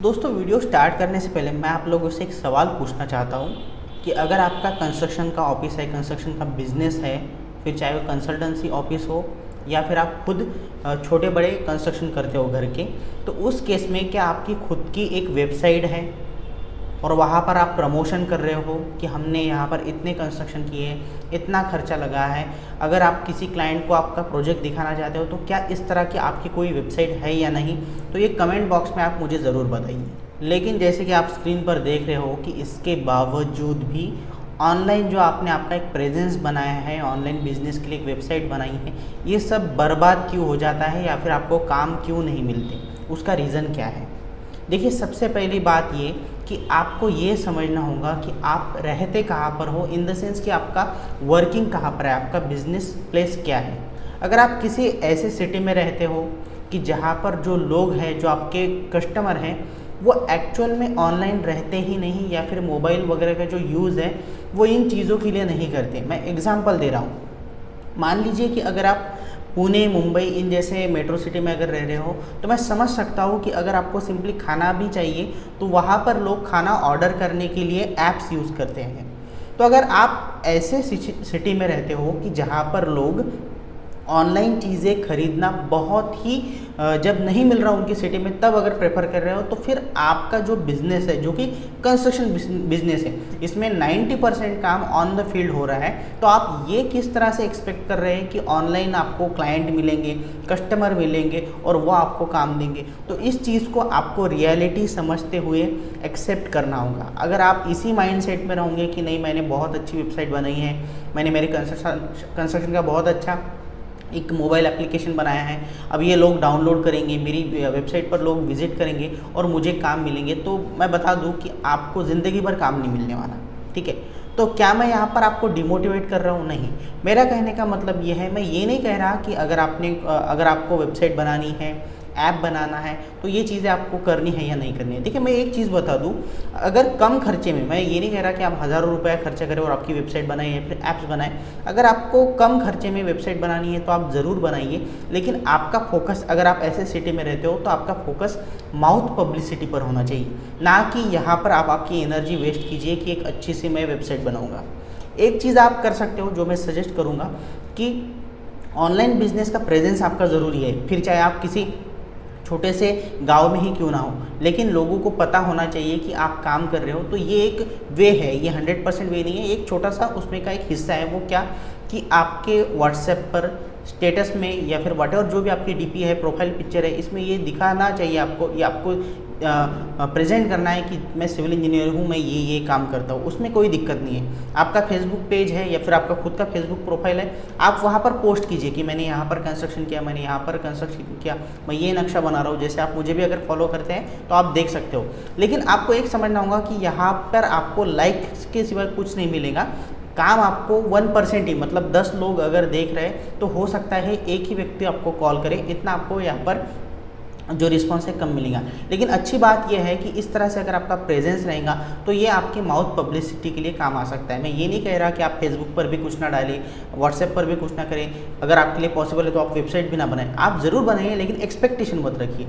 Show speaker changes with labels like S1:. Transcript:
S1: दोस्तों video start करने से पहले मैं आप लोगों से एक सवाल पूछना चाहता हूँ कि अगर आपका कंस्ट्रक्शन का ऑफिस है, कंस्ट्रक्शन का बिजनेस है, फिर चाहे वो कंसल्टेंसी ऑफिस हो या फिर आप खुद छोटे बड़े कंस्ट्रक्शन करते हो घर के, तो उस केस में क्या आपकी खुद की एक वेबसाइट है और वहाँ पर आप प्रमोशन कर रहे हो कि हमने यहाँ पर इतने कंस्ट्रक्शन किए, इतना खर्चा लगा है। अगर आप किसी क्लाइंट को आपका प्रोजेक्ट दिखाना चाहते हो तो क्या इस तरह की आपकी कोई वेबसाइट है या नहीं, तो ये कमेंट बॉक्स में आप मुझे ज़रूर बताइए। लेकिन जैसे कि आप स्क्रीन पर देख रहे हो कि इसके बावजूद भी ऑनलाइन जो आपने आपका एक प्रेजेंस बनाया है, ऑनलाइन बिजनेस के लिए एक वेबसाइट बनाई है, ये सब बर्बाद क्यों हो जाता है या फिर आपको काम क्यों नहीं मिलते, उसका रीज़न क्या है। देखिए, सबसे पहली बात ये कि आपको ये समझना होगा कि आप रहते कहाँ पर हो, इन द सेंस कि आपका वर्किंग कहाँ पर है, आपका बिजनेस प्लेस क्या है। अगर आप किसी ऐसे सिटी में रहते हो कि जहाँ पर जो लोग हैं, जो आपके कस्टमर हैं, वो एक्चुअल में ऑनलाइन रहते ही नहीं या फिर मोबाइल वगैरह का जो यूज़ है वो इन चीज़ों के लिए नहीं करते। मैं एग्ज़ाम्पल दे रहा हूँ। मान लीजिए कि अगर आप पुणे, मुंबई इन जैसे मेट्रो सिटी में अगर रह रहे हो तो मैं समझ सकता हूँ कि अगर आपको सिंपली खाना भी चाहिए तो वहाँ पर लोग खाना ऑर्डर करने के लिए ऐप्स यूज़ करते हैं। तो अगर आप ऐसे सिटी में रहते हो कि जहाँ पर लोग ऑनलाइन चीज़ें खरीदना बहुत ही जब नहीं मिल रहा उनकी सिटी में तब अगर प्रेफर कर रहे हो, तो फिर आपका जो बिज़नेस है, जो कि कंस्ट्रक्शन बिज़नेस है, इसमें 90% काम ऑन द फील्ड हो रहा है। तो आप ये किस तरह से एक्सपेक्ट कर रहे हैं कि ऑनलाइन आपको क्लाइंट मिलेंगे, कस्टमर मिलेंगे और वो आपको काम देंगे। तो इस चीज़ को आपको रियलिटी समझते हुए एक्सेप्ट करना होगा। अगर आप इसी माइंडसेट में रहोगे कि नहीं, मैंने बहुत अच्छी वेबसाइट बनाई है, मैंने मेरे कंस्ट्रक्शन का बहुत अच्छा एक मोबाइल एप्लीकेशन बनाया है, अब ये लोग डाउनलोड करेंगे, मेरी वेबसाइट पर लोग विजिट करेंगे और मुझे काम मिलेंगे, तो मैं बता दूं कि आपको ज़िंदगी भर काम नहीं मिलने वाला। ठीक है, तो क्या मैं यहाँ पर आपको डिमोटिवेट कर रहा हूँ? नहीं। मेरा कहने का मतलब ये है, मैं ये नहीं कह रहा कि अगर आपको वेबसाइट बनानी है, ऐप बनाना है, तो ये चीज़ें आपको करनी है या नहीं करनी है। देखिए, मैं एक चीज़ बता दूं, अगर कम खर्चे में, मैं ये नहीं कह रहा कि आप हज़ारों रुपए खर्चा करें और आपकी वेबसाइट बनाएं या फिर ऐप्स बनाएं। अगर आपको कम खर्चे में वेबसाइट बनानी है तो आप ज़रूर बनाइए, लेकिन आपका फोकस, अगर आप ऐसे सिटी में रहते हो तो आपका फोकस माउथ पब्लिसिटी पर होना चाहिए, ना कि यहाँ पर आप आपकी एनर्जी वेस्ट कीजिए कि एक अच्छी सी मैं वेबसाइट बनाऊँगा। एक चीज़ आप कर सकते हो जो मैं सजेस्ट करूँगा कि ऑनलाइन बिजनेस का प्रेजेंस आपका ज़रूरी है, फिर चाहे आप किसी छोटे से गांव में ही क्यों ना हो, लेकिन लोगों को पता होना चाहिए कि आप काम कर रहे हो। तो ये एक वे है, ये 100% वे नहीं है, एक छोटा सा उसमें का एक हिस्सा है। वो क्या कि आपके व्हाट्सएप पर स्टेटस में या फिर व्हाटएवर जो भी आपकी डीपी है, प्रोफाइल पिक्चर है, इसमें ये दिखाना चाहिए आपको, ये आपको प्रेजेंट करना है कि मैं सिविल इंजीनियर हूँ, मैं ये काम करता हूँ। उसमें कोई दिक्कत नहीं है। आपका फेसबुक पेज है या फिर आपका खुद का फेसबुक प्रोफाइल है, आप वहाँ पर पोस्ट कीजिए कि मैंने यहाँ पर कंस्ट्रक्शन किया, मैंने यहाँ पर कंस्ट्रक्शन किया, मैं ये नक्शा बना रहा हूँ। जैसे आप मुझे भी अगर फॉलो करते हैं तो आप देख सकते हो। लेकिन आपको एक समझना होगा कि यहाँ पर आपको लाइक्स के सिवाय कुछ नहीं मिलेगा। काम आपको 1% ही, मतलब 10 लोग अगर देख रहे हैं तो हो सकता है एक ही व्यक्ति आपको कॉल करे, इतना आपको यहाँ पर जो रिस्पॉन्स है कम मिलेगा। लेकिन अच्छी बात यह है कि इस तरह से अगर आपका प्रेजेंस रहेगा तो ये आपकी माउथ पब्लिसिटी के लिए काम आ सकता है। मैं ये नहीं कह रहा कि आप फेसबुक पर भी कुछ ना डालें, व्हाट्सएप पर भी कुछ ना करें। अगर आपके लिए पॉसिबल है तो आप वेबसाइट भी ना बनाएं, आप ज़रूर बनाइए, लेकिन एक्सपेक्टेशन मत रखिए।